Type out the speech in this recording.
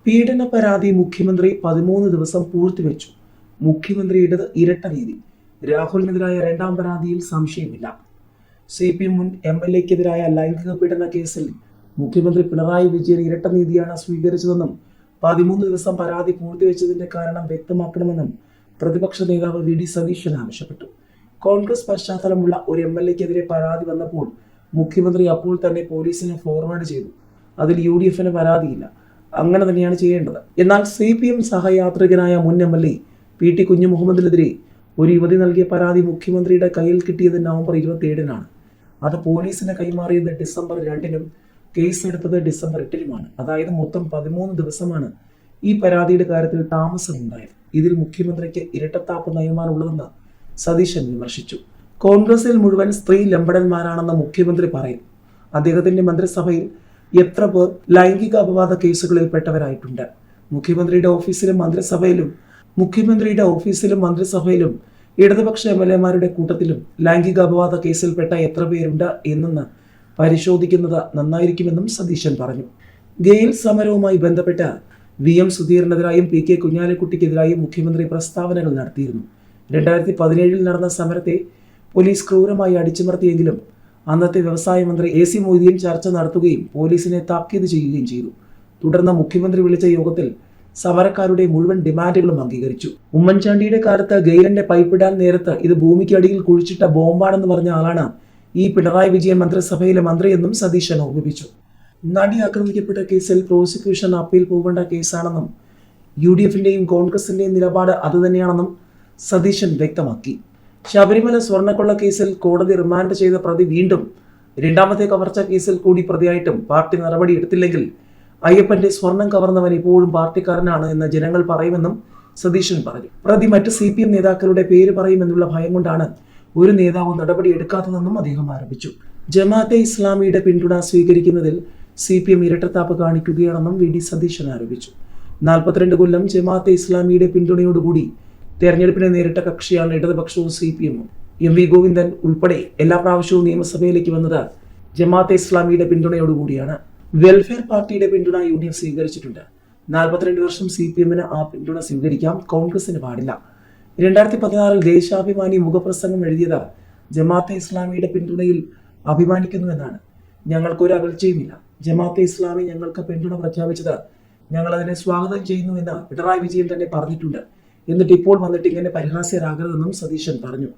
പീഡന പരാതി മുഖ്യമന്ത്രി 13 ദിവസം പൂഴ്ത്തിവെച്ചു. മുഖ്യമന്ത്രിയുടേത് ഇരട്ട നീതി. രാഹുലിനെതിരായ രണ്ടാം പരാതിയിൽ സംശയമില്ല. CPM മുൻ MLA-ക്കെതിരായ ലൈംഗിക പീഡന കേസിൽ മുഖ്യമന്ത്രി പിണറായി വിജയൻ ഇരട്ട നീതിയാണ് സ്വീകരിച്ചതെന്നും 13 ദിവസം പരാതി പൂഴ്ത്തിവെച്ചതിന്റെ കാരണം വ്യക്തമാക്കണമെന്നും പ്രതിപക്ഷ നേതാവ് VD സതീശൻ ആവശ്യപ്പെട്ടു. കോൺഗ്രസ് പശ്ചാത്തലമുള്ള ഒരു MLA-ക്കെതിരെ പരാതി വന്നപ്പോൾ മുഖ്യമന്ത്രി അപ്പോൾ തന്നെ പോലീസിനെ ഫോർവേഡ് ചെയ്തു. അതിൽ UDF-ന് പരാതിയില്ല. അങ്ങനെ തന്നെയാണ് ചെയ്യേണ്ടത്. എന്നാൽ CPM സഹയാത്രികനായ മുൻ MLA PT കുഞ്ഞുമുഹമ്മദിനെതിരെ ഒരു യുവതി നൽകിയ പരാതി മുഖ്യമന്ത്രിയുടെ കയ്യിൽ കിട്ടിയത് നവംബർ 27-നാണ്. അത് പോലീസിന് കൈമാറിയത് ഡിസംബർ 2-നും കേസെടുത്തത് ഡിസംബർ 8-നുമാണ്. അതായത് മൊത്തം 13 ദിവസമാണ് ഈ പരാതിയുടെ കാര്യത്തിൽ താമസമുണ്ടായത്. ഇതിൽ മുഖ്യമന്ത്രിക്ക് ഇരട്ടത്താപ്പ് നയമാനുള്ളതെന്ന് സതീശൻ വിമർശിച്ചു. കോൺഗ്രസിൽ മുഴുവൻ സ്ത്രീ ലംബടന്മാരാണെന്ന് മുഖ്യമന്ത്രി പറയും. അദ്ദേഹത്തിന്റെ മന്ത്രിസഭയിൽ എത്ര പേർ ലൈംഗിക അപവാദ കേസുകളിൽ പെട്ടവരായിട്ടുണ്ട്? മുഖ്യമന്ത്രിയുടെ ഓഫീസിലും മന്ത്രിസഭയിലും ഇടതുപക്ഷ MLA-മാരുടെ കൂട്ടത്തിലും ലൈംഗിക അപവാദ കേസിൽപ്പെട്ട എത്ര പേരുണ്ട് എന്നെന്ന് പരിശോധിക്കുന്നത് നന്നായിരിക്കുമെന്നും സതീശൻ പറഞ്ഞു. ഗെയിൽ സമരവുമായി ബന്ധപ്പെട്ട് VM സുധീറിനെതിരായും PK കുഞ്ഞാലിക്കുട്ടിക്കെതിരായും മുഖ്യമന്ത്രി പ്രസ്താവനകൾ നടത്തിയിരുന്നു. 2017-ൽ നടന്ന സമരത്തെ പോലീസ് ക്രൂരമായി അടിച്ചമർത്തിയെങ്കിലും അന്നത്തെ വ്യവസായ മന്ത്രി AC മൊയ്തീൻ ചർച്ച നടത്തുകയും പോലീസിനെ താക്കീത് ചെയ്യുകയും ചെയ്തു. തുടർന്ന് മുഖ്യമന്ത്രി വിളിച്ച യോഗത്തിൽ സമരക്കാരുടെ മുഴുവൻ ഡിമാൻഡുകളും അംഗീകരിച്ചു. ഉമ്മൻചാണ്ടിയുടെ കാലത്ത് ഗെയിലിന്റെ പൈപ്പിടാൻ നേരത്ത് ഇത് ഭൂമിക്കടിയിൽ കുഴിച്ചിട്ട ബോംബാണെന്ന് പറഞ്ഞ ആളാണ് ഈ പിണറായി വിജയൻ മന്ത്രിസഭയിലെ മന്ത്രിയെന്നും സതീശൻ ഓർമ്മിപ്പിച്ചു. നടി ആക്രമിക്കപ്പെട്ട കേസിൽ പ്രോസിക്യൂഷൻ അപ്പീൽ പോകേണ്ട കേസാണെന്നും UDF-ന്റെയും കോൺഗ്രസിന്റെയും നിലപാട് അതുതന്നെയാണെന്നും സതീശൻ വ്യക്തമാക്കി. ശബരിമല സ്വർണ്ണക്കൊള്ള കേസിൽ കോടതി റിമാൻഡ് ചെയ്ത പ്രതി വീണ്ടും രണ്ടാമത്തെ കവർച്ച കേസിൽ കൂടി പ്രതിയായിട്ടും പാർട്ടി നടപടി എടുത്തില്ലെങ്കിൽ അയ്യപ്പന്റെ സ്വർണം കവർന്നവൻ ഇപ്പോഴും പാർട്ടിക്കാരനാണ് എന്ന് ജനങ്ങൾ പറയുമെന്നും സതീശൻ പറഞ്ഞു. പ്രതി മറ്റ് CPM നേതാക്കളുടെ പേര് പറയുമെന്നുള്ള ഭയം കൊണ്ടാണ് ഒരു നേതാവ് നടപടി എടുക്കാത്തതെന്നും അദ്ദേഹം ആരോപിച്ചു. ജമാഅത്തെ ഇസ്ലാമിയുടെ പിന്തുണ സ്വീകരിക്കുന്നതിൽ CPM ഇരട്ടത്താപ്പ് കാണിക്കുകയാണെന്നും VD സതീശൻ ആരോപിച്ചു. 42 കൊല്ലം ജമാഅത്തെ ഇസ്ലാമിയുടെ പിന്തുണയോടുകൂടി തെരഞ്ഞെടുപ്പിനെ നേരിട്ട കക്ഷിയാണ് ഇടതുപക്ഷവും CPM-ഉം. MV ഗോവിന്ദൻ ഉൾപ്പെടെ എല്ലാ പ്രാവശ്യവും നിയമസഭയിലേക്ക് വന്നത് ജമാഅത്തെ ഇസ്ലാമിയുടെ പിന്തുണയോടുകൂടിയാണ്. വെൽഫെയർ പാർട്ടിയുടെ പിന്തുണ UDF സ്വീകരിച്ചിട്ടുണ്ട്. 42 വർഷം CPM-ന് ആ പിന്തുണ സ്വീകരിക്കാം, കോൺഗ്രസിന് പാടില്ല. 2016-ൽ ദേശാഭിമാനി മുഖപ്രസംഗം എഴുതിയത് ജമാഅത്തെ ഇസ്ലാമിയുടെ പിന്തുണയിൽ അഭിമാനിക്കുന്നുവെന്നാണ്. ഞങ്ങൾക്കൊരു അകൽച്ചയുമില്ല. ജമാഅത്തെ ഇസ്ലാമി ഞങ്ങൾക്ക് പിന്തുണ പ്രഖ്യാപിച്ചത് ഞങ്ങൾ അതിനെ സ്വാഗതം ചെയ്യുന്നുവെന്ന് പിണറായി വിജയൻ തന്നെ പറഞ്ഞിട്ടുണ്ട്. എന്നിട്ട് ഇപ്പോൾ വന്നിട്ട് ഇങ്ങനെ പരിഹാസ്യരാകരുതെന്നും സതീശൻ പറഞ്ഞു.